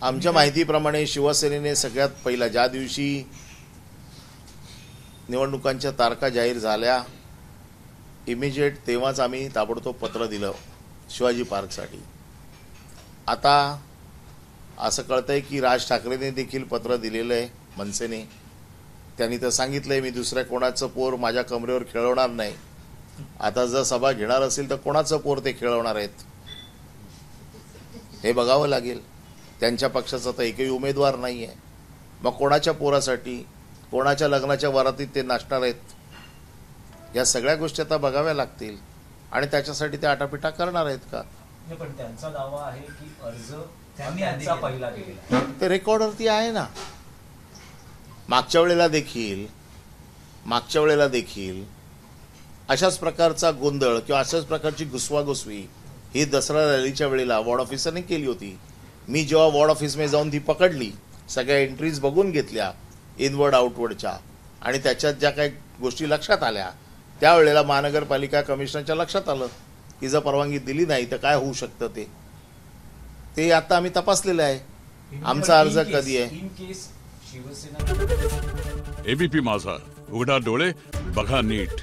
आमच्या माहितीप्रमाणे शिवसेनेने सगळ्यात पहिला ज्या दिवशी निवडणुकांच्या तारखा जाहीर झाल्या इमिजिएट तेव्हाच आम्ही ताबडतोब पत्र दिलं शिवाजी पार्कसाठी। आता असं कळतंय की राज ठाकरेंनी देखील पत्र दिलेलं आहे मनसेने। त्यांनी तर सांगितलंय मी दुसऱ्या कोणाचं पोर माझ्या कमरेवर खेळवणार नाही। आता जर सभा घेणार असेल तर कोणाचं पोर ते खेळवणार आहेत हे बघावं लागेल। त्यांच्या पक्षाचा तर एकही उमेदवार नाही आहे, मग कोणाच्या पोरासाठी कोणाच्या लग्नाच्या वरातीत ते नाचणार आहेत या सगळ्या गोष्टी आता बघाव्या लागतील आणि त्याच्यासाठी ते आटापिटा करणार आहेत का? पण त्यांचा दावा आहे की अर्ज त्यांचा पहिला केलेला ते रेकॉर्डवरती आहे ना। मागच्या वेळेला देखील अशाच प्रकारचा गोंधळ किंवा अशाच प्रकारची घुसवाघुसवी ही दसरा रॅलीच्या वेळेला वॉर्ड ऑफिसरने केली होती। मी जेव्हा वॉर्ड ऑफिसमध्ये जाऊन ती पकडली, सगळ्या एंट्रीज बघून घेतल्या इनवर्ड आउटवर्डच्या आणि त्याच्यात ज्या काही गोष्टी लक्षात आल्या त्यावेळेला महानगरपालिका कमिशनरच्या लक्षात आलं की जर परवानगी दिली नाही तर काय होऊ शकतं ते आता आम्ही तपासलेलं आहे। आमचा अर्ज कधी आहे? एबीपी माझा, उघडा डोळे बघा नीट।